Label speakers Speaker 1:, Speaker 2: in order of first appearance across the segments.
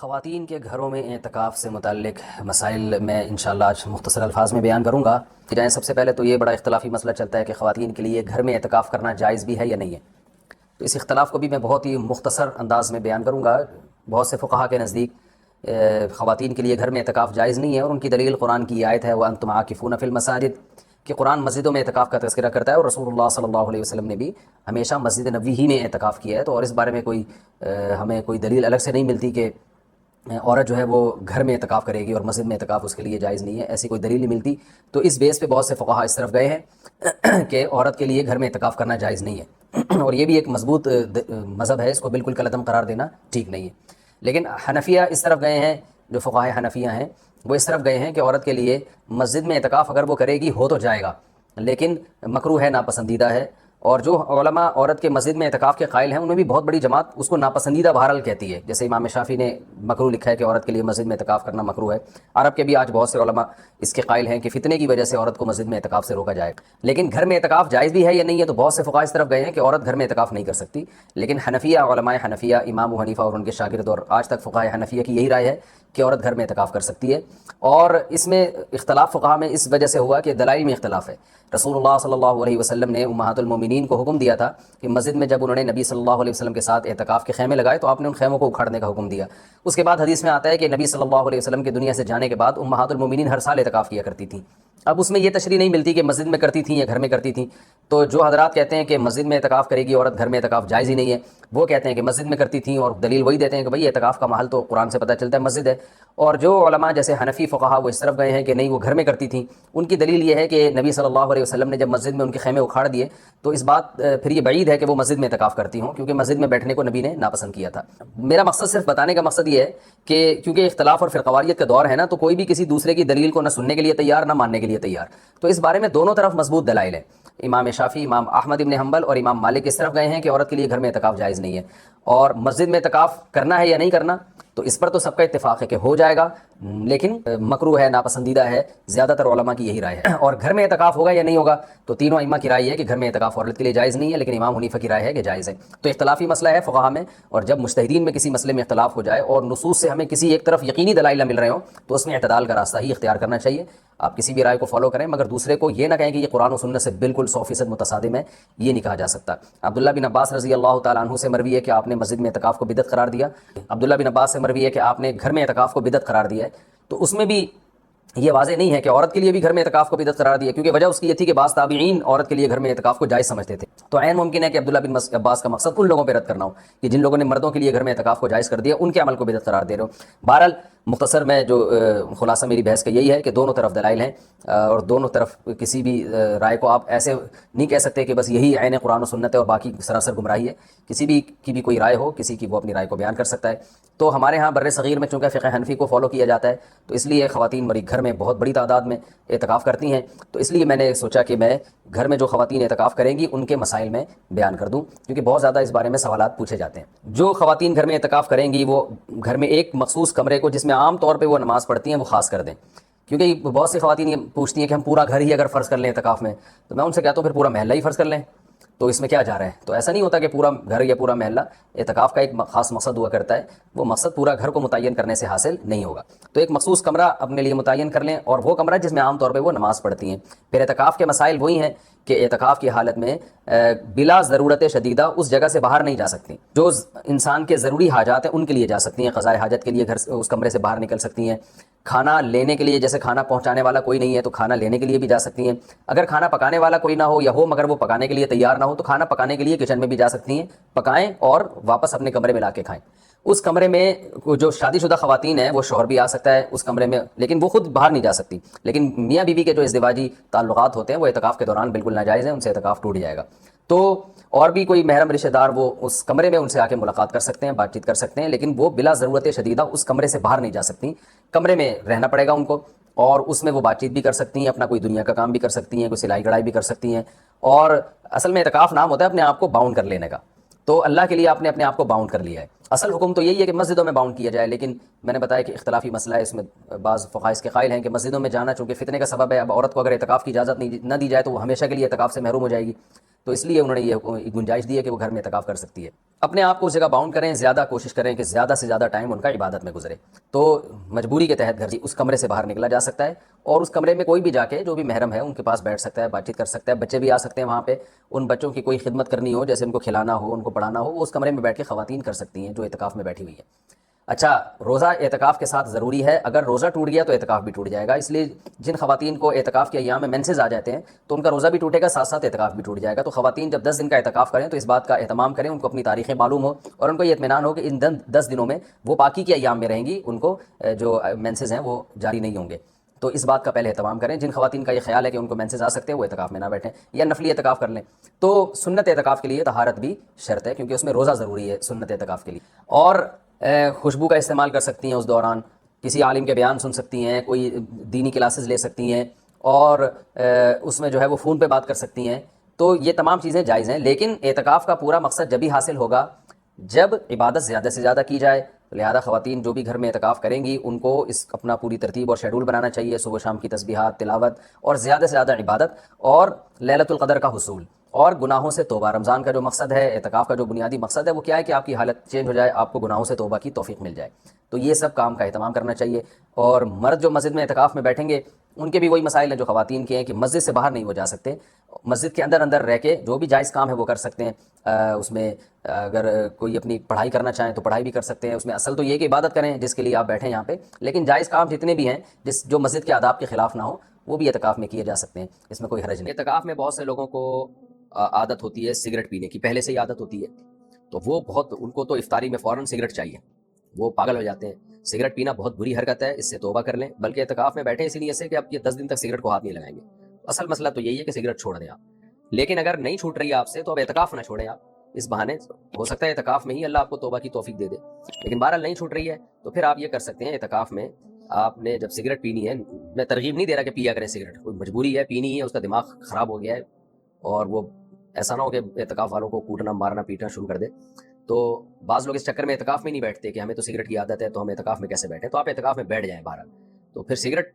Speaker 1: خواتین کے گھروں میں اعتکاف سے متعلق مسائل میں انشاءاللہ آج مختصر الفاظ میں بیان کروں گا کہ جائیں سب سے پہلے تو یہ بڑا اختلافی مسئلہ چلتا ہے کہ خواتین کے لیے گھر میں اعتکاف کرنا جائز بھی ہے یا نہیں ہے. تو اس اختلاف کو بھی میں بہت ہی مختصر انداز میں بیان کروں گا. بہت سے فقہا کے نزدیک خواتین کے لیے گھر میں اعتکاف جائز نہیں ہے، اور ان کی دلیل قرآن کی آیت ہے وَأَنْتُمْ عَاكِفُونَ فِي الْمَسَاجِدِ کہ قرآن مسجدوں میں اعتکاف کا تذکرہ کرتا ہے، اور رسول اللہ صلی اللہ علیہ وسلم نے بھی ہمیشہ مسجد نبوی ہی میں اعتکاف کیا ہے. تو اور اس بارے میں ہمیں کوئی دلیل الگ سے نہیں ملتی کہ عورت جو ہے وہ گھر میں اعتکاف کرے گی اور مسجد میں اعتکاف اس کے لیے جائز نہیں ہے، ایسی کوئی دلیل نہیں ملتی. تو اس بیس پہ بہت سے فقہا اس طرف گئے ہیں کہ عورت کے لیے گھر میں اعتکاف کرنا جائز نہیں ہے، اور یہ بھی ایک مضبوط مذہب ہے، اس کو بالکل کالعدم قرار دینا ٹھیک نہیں ہے. لیکن حنفیہ اس طرف گئے ہیں، جو فقہاء حنفیہ ہیں وہ اس طرف گئے ہیں کہ عورت کے لیے مسجد میں اعتکاف اگر وہ کرے گی ہو تو جائے گا، لیکن مکروہ ہے، ناپسندیدہ ہے. اور جو علماء عورت کے مسجد میں اعتکاف کے قائل ہیں انہیں بھی بہت بڑی جماعت اس کو ناپسندیدہ بہرحال کہتی ہے. جیسے امام شافعی نے مکروہ لکھا ہے کہ عورت کے لیے مسجد میں اعتکاف کرنا مکروہ ہے. عرب کے بھی آج بہت سے علماء اس کے قائل ہیں کہ فتنے کی وجہ سے عورت کو مسجد میں اعتکاف سے روکا جائے. لیکن گھر میں اعتکاف جائز بھی ہے یا نہیں ہے، تو بہت سے فقہاء اس طرف گئے ہیں کہ عورت گھر میں اعتکاف نہیں کر سکتی. لیکن حنفیہ، علماء حنفیہ، امام ابو حنیفہ اور ان کے شاگرد، اور آج تک فقہاء حنفیہ کی یہی رائے ہے کہ عورت گھر میں اعتکاف کر سکتی ہے. اور اس میں اختلاف فقہاء میں اس وجہ سے ہوا کہ دلائل میں اختلاف ہے. رسول اللہ صلی اللہ علیہ وسلم نے امہات المومنین کو حکم دیا تھا کہ مسجد میں جب انہوں نے نبی صلی اللہ علیہ وسلم کے ساتھ اعتکاف کے خیمے لگائے تو آپ نے ان خیموں کو اکھاڑنے کا حکم دیا. اس کے بعد حدیث میں آتا ہے کہ نبی صلی اللہ علیہ وسلم کے دنیا سے جانے کے بعد امہات المومنین ہر سال اعتکاف کیا کرتی تھیں. اب اس میں یہ تشریح نہیں ملتی کہ مسجد میں کرتی تھیں یا گھر میں کرتی تھیں. تو جو حضرات کہتے ہیں کہ مسجد میں اعتکاف کرے گی عورت، گھر میں اعتکاف جائز ہی نہیں ہے، وہ کہتے ہیں کہ مسجد میں کرتی تھیں، اور دلیل وہی دیتے ہیں کہ بھئی اعتکاف کا محل تو قرآن سے پتہ چلتا ہے مسجد ہے. اور جو علماء جیسے حنفی فقہا وہ اس طرف گئے ہیں کہ نہیں وہ گھر میں کرتی تھیں. ان کی دلیل یہ ہے کہ نبی صلی اللہ علیہ وسلم نے جب مسجد میں ان کے خیمے اکھاڑ دیے تو اس بات پھر یہ بعید ہے کہ وہ مسجد میں اعتکاف کرتی ہوں، کیونکہ مسجد میں بیٹھنے کو نبی نے ناپسند کیا تھا. میرا مقصد صرف بتانے کا مقصد یہ ہے کہ کیونکہ اختلاف اور فرقواریت کا دور ہے نا، تو کوئی بھی کسی دوسرے کی دلیل کو نہ سننے کے لیے تیار نہ ماننے کے لیے تیار. تو اس بارے میں دونوں طرف مضبوط دلائل ہیں. امام شافعی، امام احمد ابن حنبل اور امام مالک اس طرف گئے ہیں کہ عورت کے لیے گھر میں اعتکاف جائز نہیں ہے. اور مسجد میں اعتکاف کرنا ہے یا نہیں کرنا، تو اس پر تو سب کا اتفاق ہے کہ ہو جائے گا، لیکن مکروہ ہے، ناپسندیدہ ہے. زیادہ تر علماء کی یہی رائے ہے. اور گھر میں اعتکاف ہوگا یا نہیں ہوگا، تو تینوں ائمہ کی رائے ہے کہ گھر میں اعتکاف عورت کے لیے جائز نہیں ہے، لیکن امام حنیفہ کی رائے ہے کہ جائز ہے. تو اختلافی مسئلہ ہے فقہا میں، اور جب مجتہدین میں کسی مسئلے میں اختلاف ہو جائے اور نصوص سے ہمیں کسی ایک طرف یقینی دلائل نہ مل رہے ہوں، تو اس میں اعتدال کا راستہ ہی اختیار کرنا چاہیے. آپ کسی بھی رائے کو فالو کریں، مگر دوسرے کو یہ نہ کہیں کہ یہ قرآن و سنت سے بالکل 100% متصادم ہے، یہ نہیں کہا جا سکتا. عبداللہ بن عباس رضی اللہ تعالیٰ عنہ سے مروی ہے کہ آپ نے مسجد میں اعتکاف کو بدعت قرار دیا. عبداللہ بن عباس سے مروی ہے کہ آپ نے گھر میں اعتکاف کو بدعت قرار دیا ہے. تو اس میں بھی یہ واضح نہیں ہے کہ عورت کے لیے بھی گھر میں اعتکاف کو بدعت قرار دیا، کیونکہ وجہ اس کی یہ تھی کہ بعض تابعین عورت کے لیے گھر میں اعتکاف کو جائز سمجھتے تھے. تو عین ممکن ہے کہ عبداللہ بن عباس کا مقصد ان لوگوں پہ رد کرنا ہو کہ جن لوگوں نے مردوں کے لیے گھر میں اعتکاف کو جائز کر دیا، ان کے عمل کو بدعت قرار دے رہے ہو. بہرحال مختصر میں جو خلاصہ میری بحث کا یہی ہے کہ دونوں طرف دلائل ہیں، اور دونوں طرف کسی بھی رائے کو آپ ایسے نہیں کہہ سکتے کہ بس یہی عین قرآن و سنت ہے اور باقی سراسر گمراہی ہے. کسی بھی کی بھی کوئی رائے ہو، کسی کی وہ اپنی رائے کو بیان کر سکتا ہے. تو ہمارے ہاں بر صغیر میں چونکہ فقہ حنفی کو فالو کیا جاتا ہے، تو اس لیے خواتین میری گھر میں بہت بڑی تعداد میں اعتکاف کرتی ہیں. تو اس لیے میں نے سوچا کہ میں گھر میں جو خواتین اعتکاف کریں گی ان کے مسائل میں بیان کر دوں، کیونکہ بہت زیادہ اس بارے میں سوالات پوچھے جاتے ہیں. جو خواتین گھر میں اعتکاف کریں گی وہ گھر میں ایک مخصوص کمرے کو جس میں عام طور پہ وہ نماز پڑھتی ہیں وہ خاص کر دیں. کیونکہ بہت سی خواتین یہ پوچھتی ہیں کہ ہم پورا گھر ہی اگر فرض کر لیں اعتکاف میں، تو میں ان سے کہتا ہوں پھر پورا محلہ ہی فرض کر لیں، تو اس میں کیا جا رہا ہے. تو ایسا نہیں ہوتا کہ پورا گھر یا پورا محلہ. اعتکاف کا ایک خاص مقصد ہوا کرتا ہے، وہ مقصد پورا گھر کو متعین کرنے سے حاصل نہیں ہوگا. تو ایک مخصوص کمرہ اپنے لیے متعین کر لیں، اور وہ کمرہ جس میں عام طور پہ وہ نماز پڑھتی ہیں. پھر اعتکاف کے مسائل وہی ہیں کہ اعتکاف کی حالت میں بلا ضرورت شدیدہ اس جگہ سے باہر نہیں جا سکتی. جو انسان کے ضروری حاجات ہیں ان کے لیے جا سکتی ہیں، قضاء حاجت کے لیے گھر اس کمرے سے باہر نکل سکتی ہیں. کھانا لینے کے لیے، جیسے کھانا پہنچانے والا کوئی نہیں ہے تو کھانا لینے کے لیے بھی جا سکتی ہیں. اگر کھانا پکانے والا کوئی نہ ہو، یا ہو مگر وہ پکانے کے لیے تیار نہ ہو، تو کھانا پکانے کے لیے کچن میں بھی جا سکتی ہیں، پکائیں اور واپس اپنے کمرے میں لا کے کھائیں. اس کمرے میں جو شادی شدہ خواتین ہیں وہ شوہر بھی آ سکتا ہے اس کمرے میں، لیکن وہ خود باہر نہیں جا سکتی. لیکن میاں بیوی کے جو ازدواجی تعلقات ہوتے ہیں وہ اعتکاف کے دوران بالکل ناجائز ہیں، ان سے اعتکاف ٹوٹ جائے گا. تو اور بھی کوئی محرم رشتہ دار وہ اس کمرے میں ان سے آ کے ملاقات کر سکتے ہیں، بات چیت کر سکتے ہیں، لیکن وہ بلا ضرورت شدیدہ اس کمرے سے باہر نہیں جا سکتی. کمرے میں رہنا پڑے گا ان کو، اور اس میں وہ بات چیت بھی کر سکتی ہیں، اپنا کوئی دنیا کا کام بھی کر سکتی ہیں، کوئی سلائی کڑھائی بھی کر سکتی ہیں. اور اصل میں اعتکاف نام ہوتا ہے اپنے آپ کو باؤنڈ کر لینے کا. تو اللہ کے لیے آپ نے اپنے آپ کو باؤنڈ کر لیا ہے. اصل حکم تو یہی ہے کہ مسجدوں میں باؤنڈ کیا جائے، لیکن میں نے بتایا کہ اختلافی مسئلہ ہے. اس میں بعض فقہاء اس کے قائل ہیں کہ مسجدوں میں جانا چونکہ فتنے کا سبب ہے، اب عورت کو اگر اعتکاف کی اجازت نہ دی جائے تو وہ ہمیشہ کے لیے اعتکاف سے محروم ہو جائے گی. تو اس لیے انہوں نے یہ گنجائش دی ہے کہ وہ گھر میں اعتکاف کر سکتی ہے. اپنے آپ کو اس جگہ باؤنڈ کریں, زیادہ کوشش کریں کہ زیادہ سے زیادہ ٹائم ان کا عبادت میں گزرے. تو مجبوری کے تحت گھر اس کمرے سے باہر نکلا جا سکتا ہے, اور اس کمرے میں کوئی بھی جا کے جو بھی محرم ہے ان کے پاس بیٹھ سکتا ہے, بات چیت کر سکتا ہے. بچے بھی آ سکتے ہیں وہاں پہ, ان بچوں کی کوئی خدمت کرنی ہو, جیسے ان کو کھلانا ہو, ان کو پڑھانا ہو, وہ اس کمرے میں بیٹھ کے خواتین کر سکتی ہیں جو اعتکاف میں بیٹھی ہوئی ہیں. اچھا, روزہ اعتکاف کے ساتھ ضروری ہے. اگر روزہ ٹوٹ گیا تو اعتکاف بھی ٹوٹ جائے گا. اس لیے جن خواتین کو اعتکاف کے ایام میں مینسز آ جاتے ہیں تو ان کا روزہ بھی ٹوٹے گا, ساتھ ساتھ اعتکاف بھی ٹوٹ جائے گا. تو خواتین جب 10 دن کا اعتکاف کریں تو اس بات کا اہتمام کریں, ان کو اپنی تاریخیں معلوم ہو اور ان کو یہ اطمینان ہو کہ ان 10 دنوں میں وہ باقی کے ایام میں رہیں گی, ان کو جو مینسز ہیں وہ جاری نہیں ہوں گے. تو اس بات کا پہلے اہتمام کریں. جن خواتین کا یہ خیال ہے کہ ان کو مینسز آ سکتے ہیں وہ اعتکاف میں نہ بیٹھیں یا نفلی اعتکاف کر لیں. تو سنت اعتکاف کے لیے طہارت بھی شرط ہے, کیونکہ اس میں روزہ ضروری ہے سنت اعتکاف کے لیے. اور خوشبو کا استعمال کر سکتی ہیں اس دوران, کسی عالم کے بیان سن سکتی ہیں, کوئی دینی کلاسز لے سکتی ہیں, اور اس میں جو ہے وہ فون پہ بات کر سکتی ہیں. تو یہ تمام چیزیں جائز ہیں, لیکن اعتکاف کا پورا مقصد جبھی حاصل ہوگا جب عبادت زیادہ سے زیادہ کی جائے. لہذا خواتین جو بھی گھر میں اعتکاف کریں گی ان کو اس اپنا پوری ترتیب اور شیڈول بنانا چاہیے. صبح شام کی تسبیحات, تلاوت, اور زیادہ سے زیادہ عبادت, اور لیلۃ القدر کا حصول, اور گناہوں سے توبہ. رمضان کا جو مقصد ہے, اعتکاف کا جو بنیادی مقصد ہے, وہ کیا ہے کہ آپ کی حالت چینج ہو جائے, آپ کو گناہوں سے توبہ کی توفیق مل جائے. تو یہ سب کام کا اہتمام کرنا چاہیے. اور مرد جو مسجد میں اعتکاف میں بیٹھیں گے ان کے بھی وہی مسائل ہیں جو خواتین کے ہیں, کہ مسجد سے باہر نہیں وہ جا سکتے, مسجد کے اندر اندر رہ کے جو بھی جائز کام ہے وہ کر سکتے ہیں. اس میں اگر کوئی اپنی پڑھائی کرنا چاہیں تو پڑھائی بھی کر سکتے ہیں. اس میں اصل تو یہ کہ عبادت کریں جس کے لیے آپ بیٹھیں یہاں پہ, لیکن جائز کام جتنے بھی ہیں جو مسجد کے آداب کے خلاف نہ ہو وہ بھی اعتکاف میں کیے جا سکتے ہیں, اس میں کوئی حرج نہیں. اعتکاف میں بہت سے لوگوں کو عادت ہوتی ہے سگریٹ پینے کی, پہلے سے ہی عادت ہوتی ہے, تو وہ بہت, ان کو تو افطاری میں فوراً سگریٹ چاہیے, وہ پاگل ہو جاتے ہیں. سگریٹ پینا بہت بری حرکت ہے, اس سے توبہ کر لیں. بلکہ اعتکاف میں بیٹھے اسی نیت سے کہ آپ یہ 10 دن تک سگریٹ کو ہاتھ نہیں لگائیں گے. اصل مسئلہ تو یہی ہے کہ سگریٹ چھوڑ دیں آپ. لیکن اگر نہیں چھوٹ رہی ہے آپ سے تو اب اعتکاف نہ چھوڑیں آپ, اس بہانے ہو سکتا ہے اعتکاف میں ہی اللہ آپ کو توبہ کی توفیق دے دے. لیکن بہرحال نہیں چھوٹ رہی ہے تو پھر آپ یہ کر سکتے ہیں, اعتکاف میں آپ نے جب سگریٹ پینی ہے, میں ترغیب نہیں دے رہا کہ پیا کریں سگریٹ, کوئی مجبوری ہے پینی ہے, اس کا دماغ خراب ہو گیا ہے, اور وہ ایسا نہ ہو کہ اعتکاف والوں کو کوٹنا مارنا پیٹنا شروع کر دے. تو بعض لوگ اس چکر میں اعتکاف میں نہیں بیٹھتے کہ ہمیں تو سگریٹ کی عادت ہے تو ہم اعتکاف میں کیسے بیٹھیں. تو آپ اعتکاف میں بیٹھ جائیں بہرحال. تو پھر سگریٹ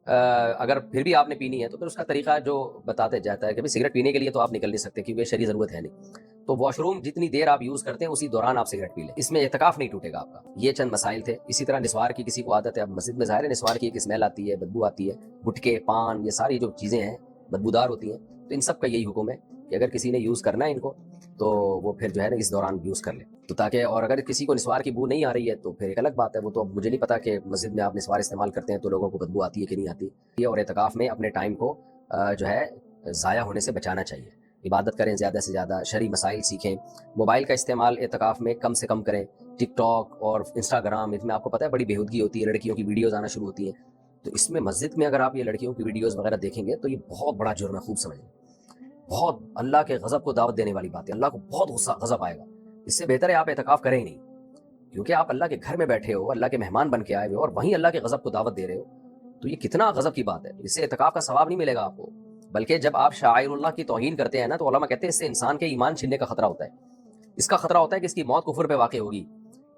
Speaker 1: اگر پھر بھی آپ نے پینی ہے تو پھر اس کا طریقہ جو بتاتے جاتا ہے کہ سگریٹ پینے کے لیے تو آپ نکل نہیں سکتے کیونکہ شرعی ضرورت ہے نہیں. تو واش روم جتنی دیر آپ یوز کرتے ہیں اسی دوران آپ سگریٹ پی لیں, اس میں اعتکاف نہیں ٹوٹے گا آپ کا. یہ چند مسائل تھے. اسی طرح نسوار کی کسی کو عادت ہے, اب مسجد میں ظاہر ہے نسوار کی ایک اسمیل آتی ہے, بدبو آتی ہے, گٹکے, پان, یہ ساری جو چیزیں ہیں بدبودار ہوتی ہیں. تو ان سب کا یہی حکم ہے کہ اگر کسی نے یوز کرنا ہے ان کو تو وہ پھر جو ہے نا اس دوران یوز کر لیں. تو تاکہ, اور اگر کسی کو نسوار کی بو نہیں آ رہی ہے تو پھر ایک الگ بات ہے, وہ تو اب مجھے نہیں پتا کہ مسجد میں آپ نسوار استعمال کرتے ہیں تو لوگوں کو بدبو آتی ہے کہ نہیں آتی. اور اعتکاف میں اپنے ٹائم کو جو ہے ضائع ہونے سے بچانا چاہیے. عبادت کریں زیادہ سے زیادہ, شرعی مسائل سیکھیں. موبائل کا استعمال اعتکاف میں کم سے کم کریں. ٹک ٹاک اور انسٹاگرام, اس میں آپ کو پتہ ہے بڑی بےہودگی ہوتی ہے, لڑکیوں کی ویڈیوز آنا شروع ہوتی ہیں. تو اس میں مسجد میں اگر آپ یہ لڑکیوں کی ویڈیوز وغیرہ دیکھیں گے تو یہ بہت بڑا جرم ہے, خوب سمجھیں. بہت اللہ کے غضب کو دعوت دینے والی بات ہے, اللہ کو بہت غضب آئے گا. اس سے بہتر ہے آپ اعتکاف کریں ہی نہیں, کیونکہ آپ اللہ کے گھر میں بیٹھے ہو, اللہ کے مہمان بن کے آئے ہوئے, اور وہیں اللہ کے غضب کو دعوت دے رہے ہو. تو یہ کتنا غضب کی بات ہے. اس سے اعتکاف کا ثواب نہیں ملے گا آپ کو, بلکہ جب آپ شعائر اللہ کی توہین کرتے ہیں نا تو علماء کہتے ہیں اس سے انسان کے ایمان چھننے کا خطرہ ہوتا ہے. اس کا خطرہ ہوتا ہے کہ اس کی موت کفر پہ واقع ہوگی,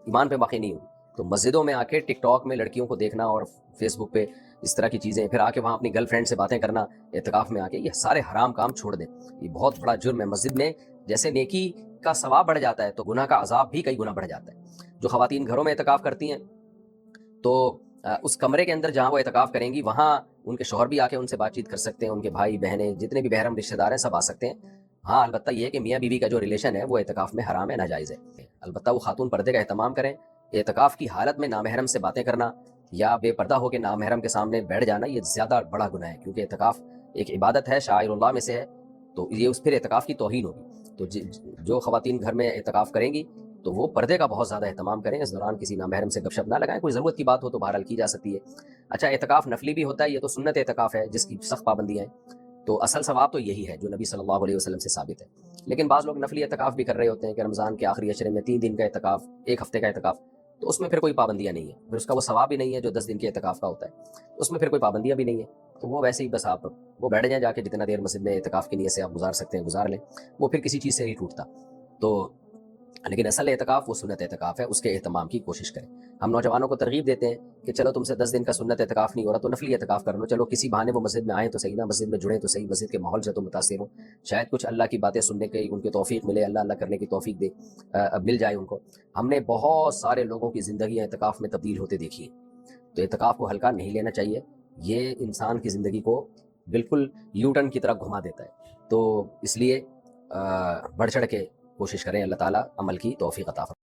Speaker 1: ایمان پہ واقع نہیں ہوگی. تو مسجدوں میں آ کے ٹک ٹاک میں لڑکیوں کو دیکھنا اور فیس بک پہ اس طرح کی چیزیں, پھر آ کے وہاں اپنی گرل فرینڈ سے باتیں کرنا اعتکاف میں آ کے, یہ سارے حرام کام چھوڑ دیں. یہ بہت بڑا جرم ہے. مسجد میں جیسے نیکی کا ثواب بڑھ جاتا ہے تو گناہ کا عذاب بھی کئی گنا بڑھ جاتا ہے. جو خواتین گھروں میں اعتکاف کرتی ہیں تو اس کمرے کے اندر جہاں وہ اعتکاف کریں گی وہاں ان کے شوہر بھی آ کے ان سے بات چیت کر سکتے ہیں, ان کے بھائی بہنیں جتنے بھی محرم رشتہ دار ہیں سب آ سکتے ہیں. ہاں البتہ یہ ہے کہ میاں بیوی کا جو ریلیشن ہے وہ اعتکاف میں حرام ہے, ناجائز ہے. البتہ وہ خاتون پردے کا اہتمام کریں. اعتکاف کی حالت میں نامحرم سے باتیں کرنا یا بے پردہ ہو کے نامحرم کے سامنے بیٹھ جانا یہ زیادہ بڑا گناہ ہے, کیونکہ اعتکاف ایک عبادت ہے, شعائر اللہ میں سے ہے. تو یہ اس پھر اعتکاف کی توہین ہوگی. تو جو خواتین گھر میں اعتکاف کریں گی تو وہ پردے کا بہت زیادہ اہتمام کریں. اس دوران کسی نامحرم سے گپ شپ نہ لگائیں. کوئی ضرورت کی بات ہو تو بہرحال کی جا سکتی ہے. اچھا, اعتکاف نفلی بھی ہوتا ہے, یہ تو سنت اعتکاف ہے جس کی سخت پابندیاں ہیں. تو اصل ثواب تو یہی ہے جو نبی صلی اللہ علیہ وسلم سے ثابت ہے. لیکن بعض لوگ نفلی اعتکاف بھی کر رہے ہوتے ہیں کہ رمضان کے آخری عشرے میں 3 دن کا اعتکاف, 1 ہفتے کا اعتکاف, تو اس میں پھر کوئی پابندیاں نہیں ہیں. پھر اس کا وہ ثواب بھی نہیں ہے جو 10 دن کے اعتکاف کا ہوتا ہے, اس میں پھر کوئی پابندیاں بھی نہیں ہیں. تو وہ ویسے ہی بس آپ وہ بیٹھ جائیں جا کے, جتنا دیر مسجد میں اعتکاف کی نیت سے آپ گزار سکتے ہیں گزار لیں, وہ پھر کسی چیز سے نہیں ٹوٹتا. تو لیکن اصل اعتکاف وہ سنت اعتکاف ہے، اس کے اہتمام کی کوشش کریں۔ ہم نوجوانوں کو ترغیب دیتے ہیں کہ چلو تم سے 10 دن کا سنت اعتکاف نہیں ہو رہا تو نفلی اعتکاف کر لو، چلو کسی بہانے وہ مسجد میں آئیں تو صحیح نا، مسجد میں جڑیں تو صحیح، مسجد کے ماحول سے تو متاثر ہوں، شاید کچھ اللہ کی باتیں سننے کی ان کی توفیق ملے، اللہ اللہ کرنے کی توفیق دے، مل جائے ان کو۔ ہم نے بہت سارے لوگوں کی زندگی اعتکاف میں تبدیل ہوتے دیکھی ہے، تو اعتکاف کو ہلکا نہیں لینا چاہیے، یہ انسان کی زندگی کو بالکل یو ٹرن کی طرح گھما دیتا ہے۔ تو اس لیے بڑھ چڑھ کے کوشش کریں، اللہ تعالیٰ عمل کی توفیق عطا فرمائے۔